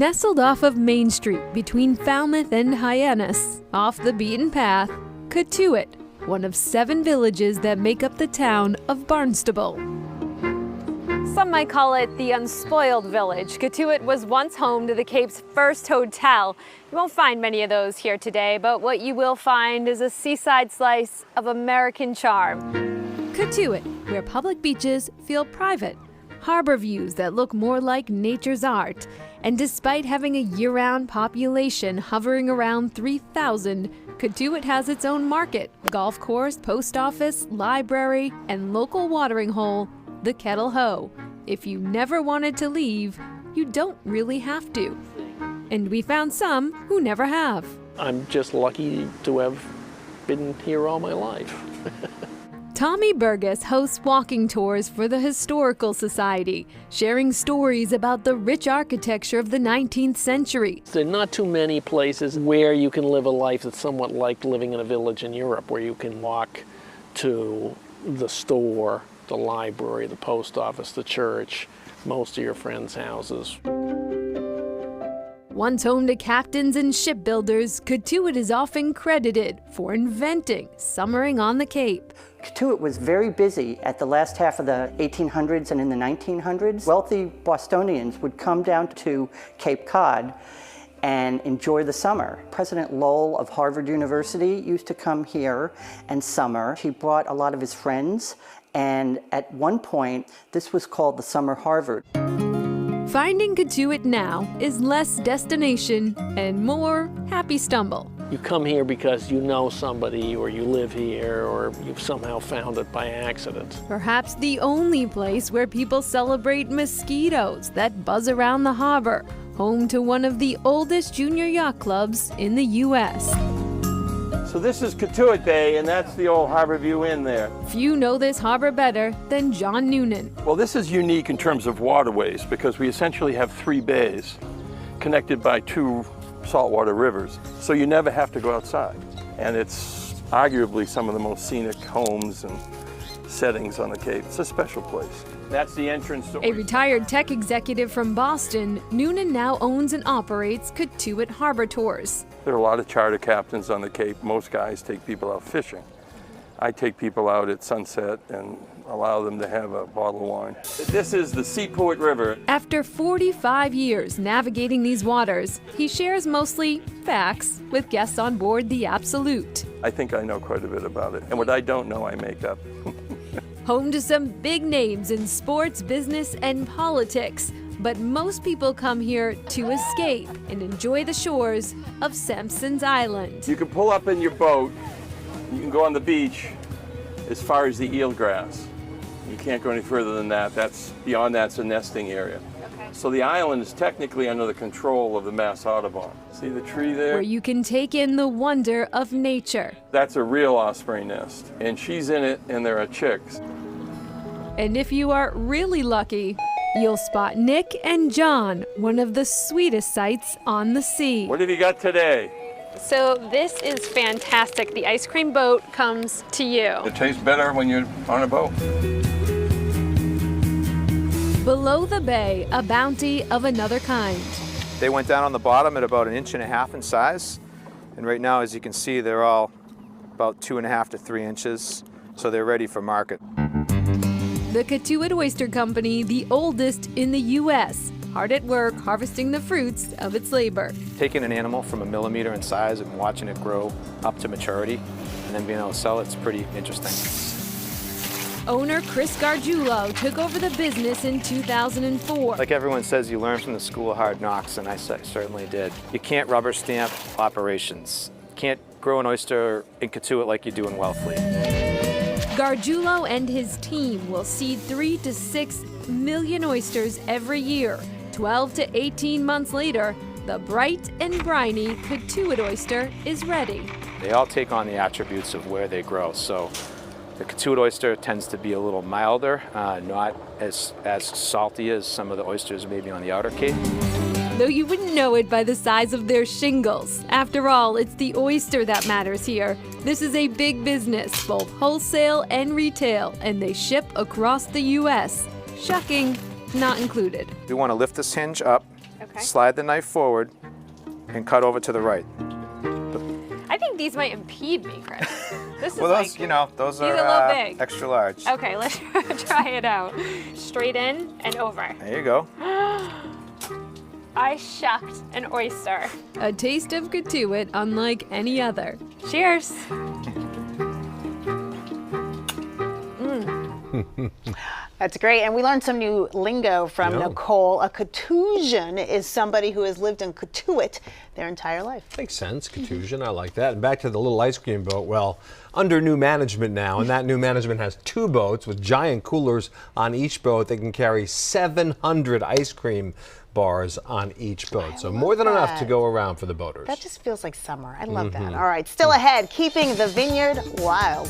Nestled off of Main Street between Falmouth and Hyannis, off the beaten path, Cotuit, one of 7 villages that make up the town of Barnstable. Some might call it the unspoiled village. Cotuit was once home to the Cape's first hotel. You won't find many of those here today, but what you will find is a seaside slice of American charm. Cotuit, where public beaches feel private, harbor views that look more like nature's art, and despite having a year-round population hovering around 3,000, Cotuit has its own market, golf course, post office, library, and local watering hole, the Kettle Hoe. If you never wanted to leave, you don't really have to. And we found some who never have. I'm just lucky to have been here all my life. Tommy Burgess hosts walking tours for the Historical Society, sharing stories about the rich architecture of the 19th century. There are not too many places where you can live a life that's somewhat like living in a village in Europe, where you can walk to the store, the library, the post office, the church, most of your friends' houses. Once home to captains and shipbuilders, Cotuit is often credited for inventing summering on the Cape. Cotuit was very busy at the last half of the 1800s and in the 1900s. Wealthy Bostonians would come down to Cape Cod and enjoy the summer. President Lowell of Harvard University used to come here and summer. He brought a lot of his friends, and at one point, this was called the Summer Harvard. Finding Cotuit now is less destination and more happy stumble. You come here because you know somebody, or you live here, or you've somehow found it by accident. Perhaps the only place where people celebrate mosquitoes that buzz around the harbor, home to one of the oldest junior yacht clubs in the U.S. So this is Cotuit Bay, and that's the old harbor view in there. Few know this harbor better than John Noonan. Well, this is unique in terms of waterways because we essentially have 3 bays connected by 2 saltwater rivers. So you never have to go outside. And it's arguably some of the most scenic homes and settings on the Cape. It's a special place. That's the entrance to A retired tech executive from Boston, Noonan now owns and operates Cotuit Harbor Tours. There are a lot of charter captains on the Cape. Most guys take people out fishing. I take people out at sunset and allow them to have a bottle of wine. This is the Seaport River. After 45 years navigating these waters, he shares mostly facts with guests on board the Absolute. I think I know quite a bit about it. And what I don't know, I make up. Home to some big names in sports, business, and politics. But most people come here to escape and enjoy the shores of Sampson's Island. You can pull up in your boat, you can go on the beach as far as the eelgrass. You can't go any further than that. Beyond that's a nesting area. Okay. So the island is technically under the control of the Mass Audubon. See the tree there? Where you can take in the wonder of nature. That's a real osprey nest, and she's in it, and there are chicks. And if you are really lucky, you'll spot Nick and John, one of the sweetest sights on the sea. What have you got today? So this is fantastic. The ice cream boat comes to you. It tastes better when you're on a boat. Below the bay, a bounty of another kind. They went down on the bottom at about 1.5 inches in size. And right now, as you can see, they're all about 2.5 to 3 inches. So they're ready for market. The Cotuit Oyster Company, the oldest in the U.S., hard at work harvesting the fruits of its labor. Taking an animal from 1 millimeter in size and watching it grow up to maturity and then being able to sell it's pretty interesting. Owner Chris Gargiulo took over the business in 2004. Like everyone says, you learn from the school of hard knocks, and I certainly did. You can't rubber stamp operations. You can't grow an oyster in Cotuit like you do in Wellfleet. Gargiulo and his team will seed 3 to 6 million oysters every year. 12 to 18 months later, the bright and briny Cotuit oyster is ready. They all take on the attributes of where they grow. So the Cotuit oyster tends to be a little milder, not as salty as some of the oysters maybe on the outer Cape. Though you wouldn't know it by the size of their shingles. After all, it's the oyster that matters here. This is a big business, both wholesale and retail, and they ship across the U.S. Shucking not included. We want to lift this hinge up Okay. slide the knife forward and cut over to the right. I think these might impede me, Chris. This is Well, those, like, those these are are a little big. extra large. Okay, let's try it out. Straight in and over. There you go. I shucked an oyster. A taste of Cotuit unlike any other. Cheers. That's great. And we learned some new lingo from Nicole. A Cotusian is somebody who has lived in Cotuit their entire life. Makes sense, Cotusian, I like that. And back to the little ice cream boat, well, under new management now, and that new management has 2 boats with giant coolers on each boat. They can carry 700 ice cream bars on each boat. So more than enough to go around for the boaters. That just feels like summer. I love that. All right, still ahead, keeping the vineyard wild.